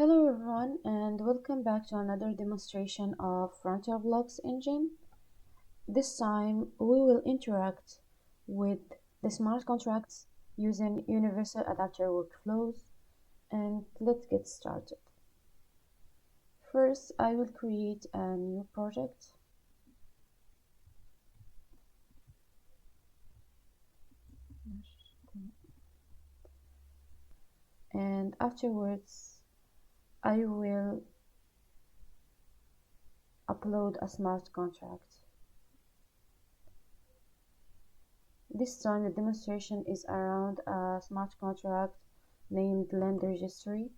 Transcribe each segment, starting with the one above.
Hello everyone and welcome back to another demonstration of FrontierBlox Engine. This time we will interact with the smart contracts using universal adapter workflows, and let's get started. First, I will create a new project. And afterwards I will upload a smart contract. This time the demonstration is around a smart contract named land-registry.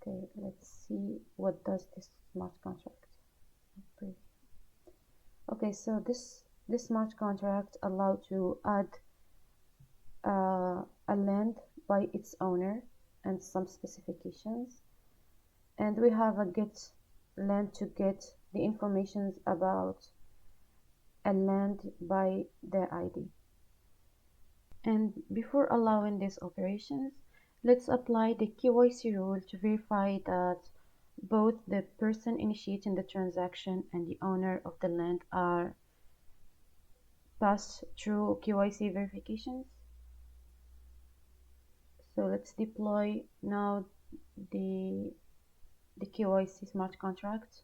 Okay, let's see what does this smart contract. Okay, so this smart contract allows to add a land by its owner and some specifications, and we have a get land to get the information about a land by the ID. And before allowing these operations, let's apply the KYC rule to verify that both the person initiating the transaction and the owner of the land are passed through KYC verifications. So let's deploy now the KYC smart contract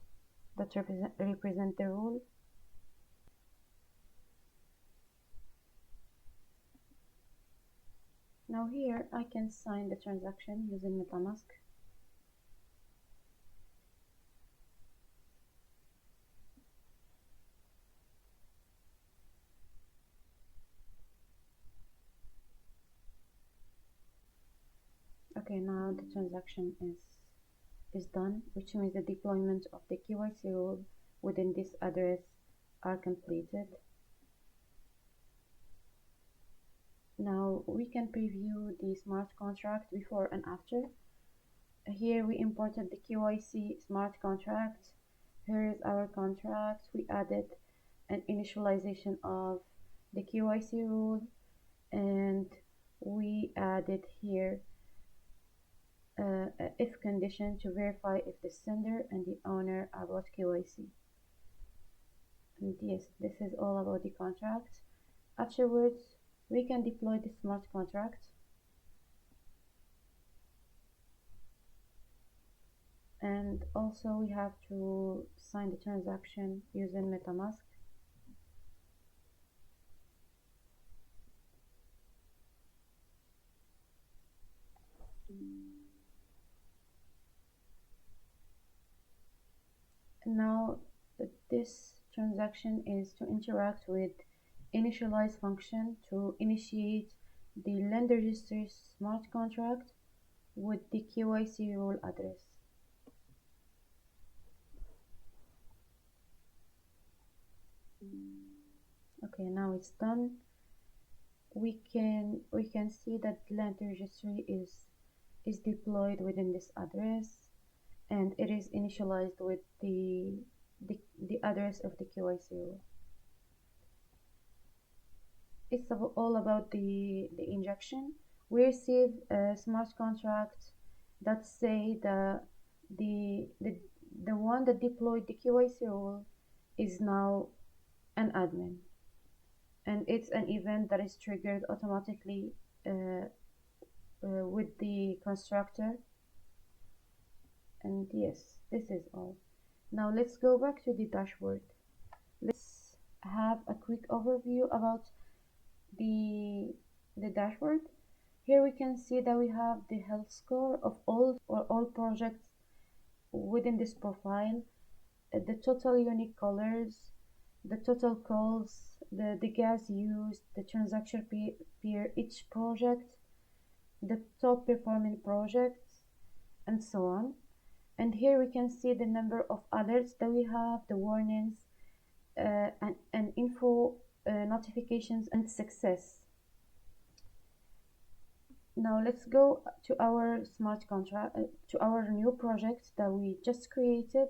that represent the rule. Now here I can sign the transaction using MetaMask. Okay, now the transaction is done, which means the deployment of the KYC rule within this address are completed. Now we can preview the smart contract before and after. Here we imported the KYC smart contract. Here is our contract. We added an initialization of the KYC rule, and we added here a if condition to verify if the sender and the owner are both KYC. And yes, this is all about the contract. Afterwards, we can deploy the smart contract. And also we have to sign the transaction using MetaMask. Now this transaction is to interact with initialize function to initiate the land-registry smart contract with the KYC rule address. Okay, now it's done. We can see that land-registry is deployed within this address, and it is initialized with the address of the KYC rule. It's all about the injection. We receive a smart contract that say the one that deployed the KYC rule is now an admin, and it's an event that is triggered automatically with the constructor. And yes, this is all. Now let's go back to the dashboard. Let's have a quick overview about the dashboard. Here we can see that we have the health score of all projects within this profile, the total unique callers, the total calls, the gas used, the transaction per each project, the top performing projects, and so on. And here we can see the number of alerts that we have, the warnings, and info, notifications, and success. Now let's go to our smart contract, to our new project that we just created.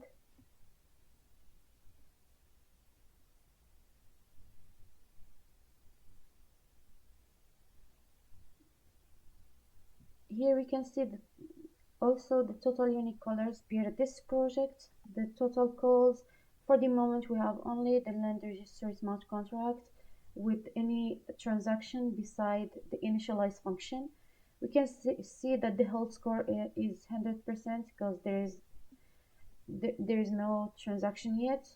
here we can see also the total unique callers per this project, the total calls. For the moment, we have only the land-registry smart contract with any transaction beside the initialize function. We can see that the whole score is 100% because there is no transaction yet.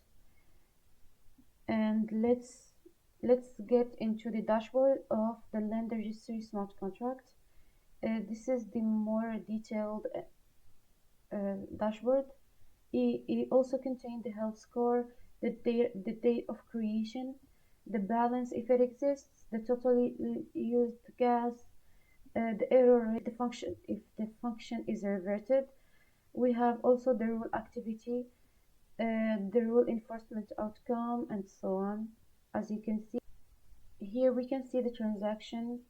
And let's get into the dashboard of the land registry smart contract. This is the more detailed dashboard. It also contains the health score, the date of creation, the balance if it exists, the total used gas, the error rate, the function if the function is reverted. We have also the rule activity, the rule enforcement outcome, and so on. As you can see here, we can see the transaction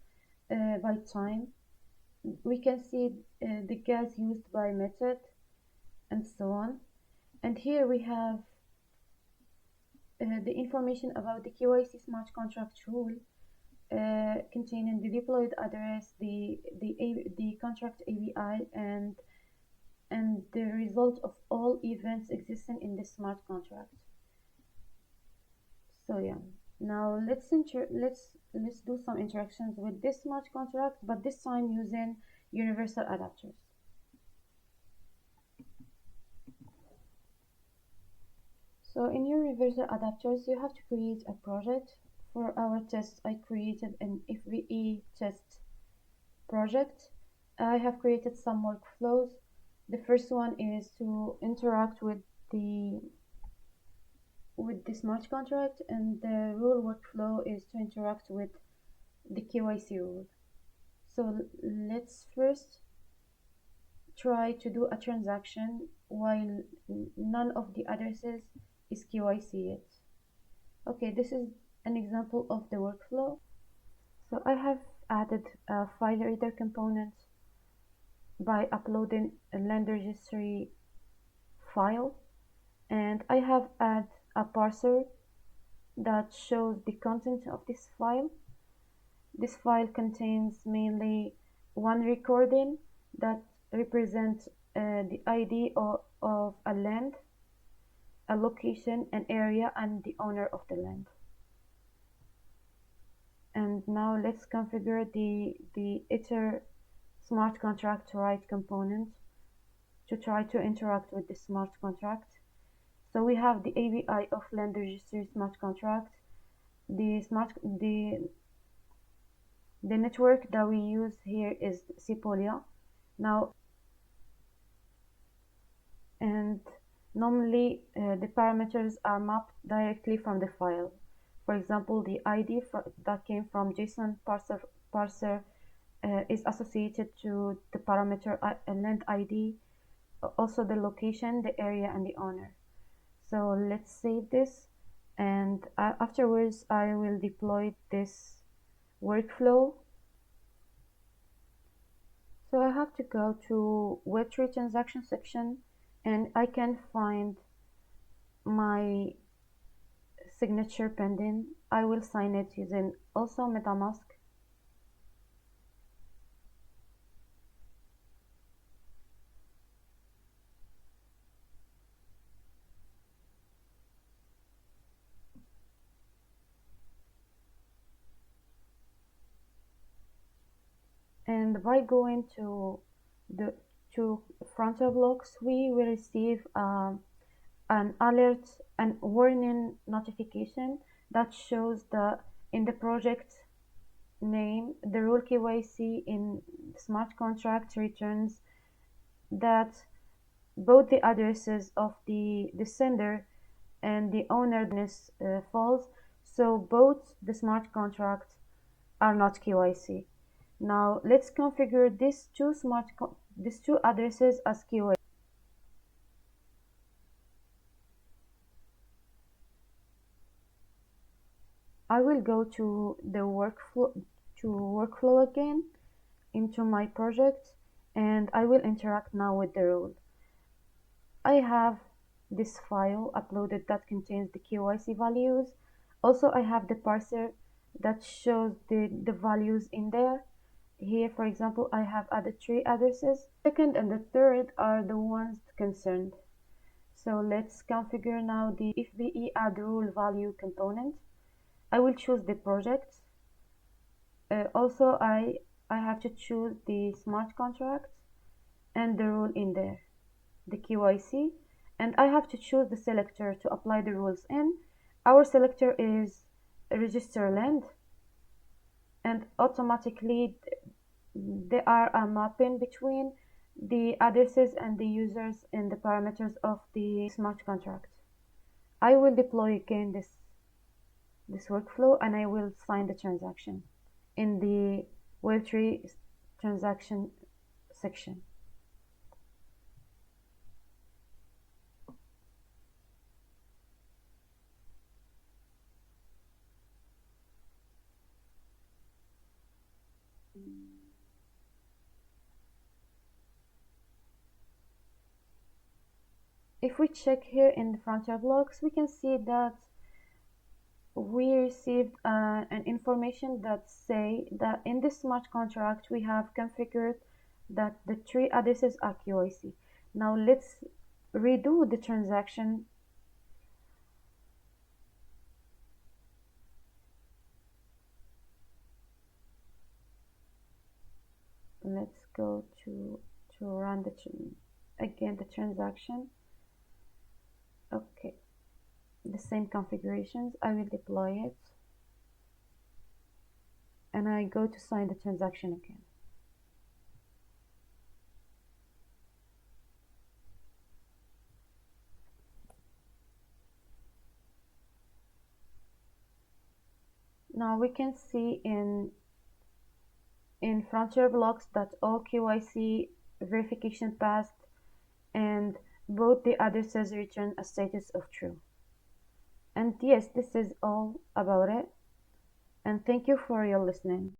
by time. We can see the gas used by method, and so on. And here we have the information about the KYC smart contract rule containing the deployed address, the contract API, and the result of all events existing in the smart contract. So yeah, now let's do some interactions with this smart contract, but this time using universal adapters. So in your universal adapters, you have to create a project. For our test, I created an FVE test project. I have created some workflows. The first one is to interact with the smart contract, and the rule workflow is to interact with the KYC rule. So let's first try to do a transaction while none of the addresses is KYC yet. Okay, this is an example of the workflow. So I have added a FileReader component by uploading a land registry file, and I have added a parser that shows the content of this file. This file contains mainly one recording that represents the ID of a land, a location, an area, and the owner of the land. And now let's configure the Ether smart contract write component to try to interact with the smart contract. So we have the API of land registry smart contract. The network that we use here is Sepolia. Now, and normally the parameters are mapped directly from the file. For example, the ID that came from JSON parser is associated to the parameter land ID, also the location, the area, and the owner. So let's save this, and afterwards I will deploy this workflow. So I have to go to Web3 transaction section, and I can find my signature pending. I will sign it using also MetaMask. And by going to FrontierBlox, we will receive an alert and warning notification that shows that in the project name, the rule KYC in smart contract returns that both the addresses of the sender and the owner is false, so both the smart contracts are not KYC. Now let's configure these two addresses as KYC. I will go to the workflow again into my project, and I will interact now with the rule. I have this file uploaded that contains the KYC values. Also, I have the parser that shows the values in there, Here, for example, I have added 3 addresses. Second and the third are the ones concerned. So let's configure now the FBE add rule value component. I will choose the project. Also, I have to choose the smart contract and the rule in there, the QIC, and I have to choose the selector to apply the rules in. Our selector is register land, and automatically there are a mapping between the addresses and the users in the parameters of the smart contract. I will deploy again this workflow, and I will sign the transaction in the Web3 transaction section. If we check here in the FrontierBlox, we can see that we received an information that say that in this smart contract we have configured that the 3 addresses are QIC. Now let's redo the transaction. Let's go to run again the transaction. Okay, the same configurations. I will deploy it, and I go to sign the transaction again. Now we can see in FrontierBlox that all QIC verification passed, and both the addresses return a status of true. And yes, this is all about it. And thank you for your listening.